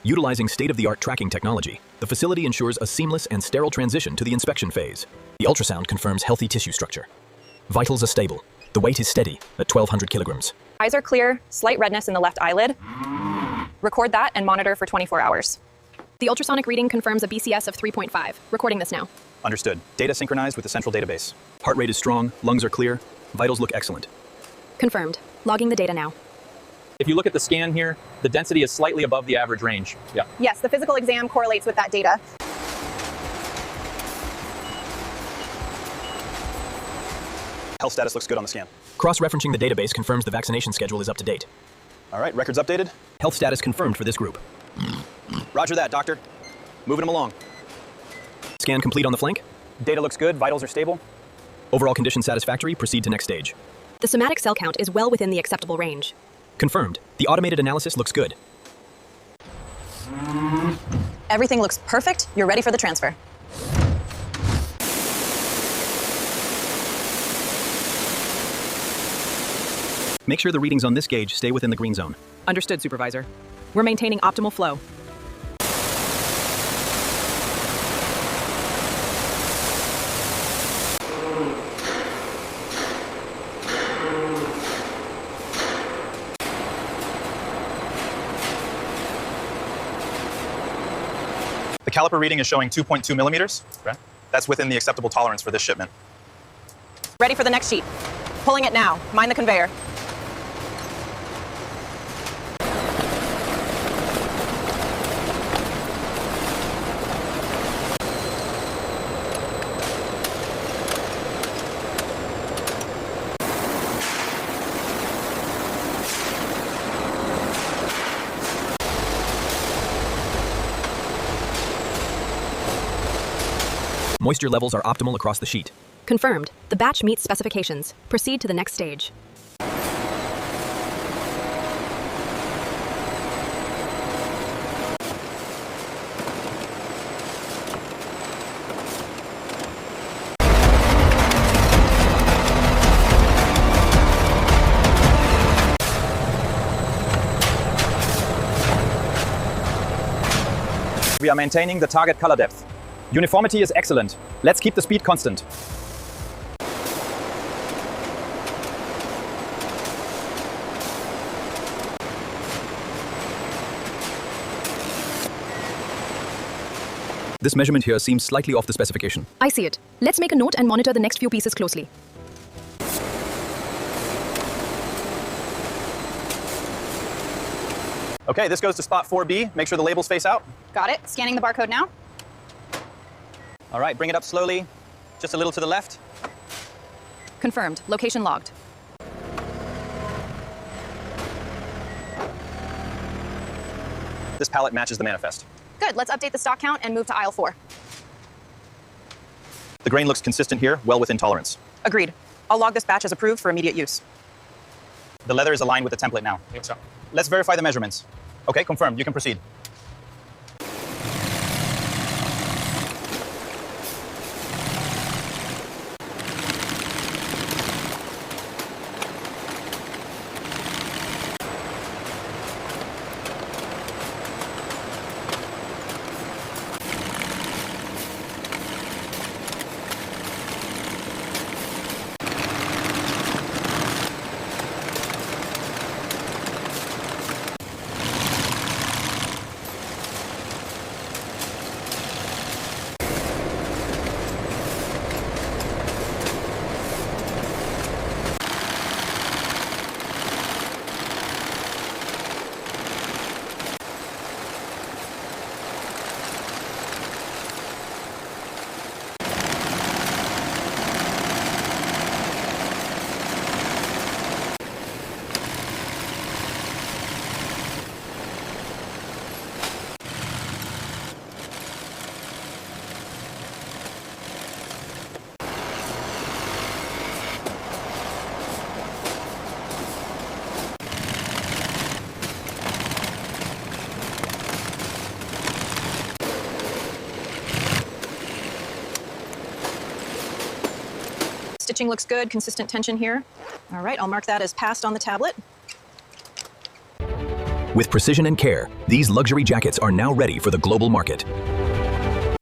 Utilizing state-of-the-art tracking technology, the facility ensures a seamless and sterile transition to the inspection phase. The ultrasound confirms healthy tissue structure. Vitals are stable. The weight is steady at 1,200 kilograms. Eyes are clear, slight redness in the left eyelid. Record that and monitor for 24 hours. The ultrasonic reading confirms a BCS of 3.5. Recording this now. Understood. Data synchronized with the central database. Heart rate is strong, lungs are clear, vitals look excellent. Confirmed. Logging the data now. If you look at the scan here, the density is slightly above the average range. Yeah. Yes, the physical exam correlates with that data. Health status looks good on the scan. Cross-referencing the database confirms the vaccination schedule is up to date. All right, records updated. Health status confirmed for this group. Roger that, doctor. Moving them along. Scan complete on the flank. Data looks good, vitals are stable. Overall condition satisfactory, proceed to next stage. The somatic cell count is well within the acceptable range. Confirmed. The automated analysis looks good. Everything looks perfect. You're ready for the transfer. Make sure the readings on this gauge stay within the green zone. Understood, Supervisor. We're maintaining optimal flow. The caliper reading is showing 2.2 millimeters. Okay. That's within the acceptable tolerance for this shipment. Ready for the next sheet. Pulling it now. Mind the conveyor. Moisture levels are optimal across the sheet. Confirmed. The batch meets specifications. Proceed to the next stage. We are maintaining the target color depth. Uniformity is excellent. Let's keep the speed constant. This measurement here seems slightly off the specification. I see it. Let's make a note and monitor the next few pieces closely. Okay, this goes to spot 4B. Make sure the labels face out. Got it. Scanning the barcode now. All right, bring it up slowly. Just a little to the left. Confirmed. Location logged. This pallet matches the manifest. Good. Let's update the stock count and move to aisle 4. The grain looks consistent here, well within tolerance. Agreed. I'll log this batch as approved for immediate use. The leather is aligned with the template now. Let's verify the measurements. Okay, confirmed. You can proceed. Stitching looks good, consistent tension here. All right, I'll mark that as passed on the tablet. With precision and care, these luxury jackets are now ready for the global market.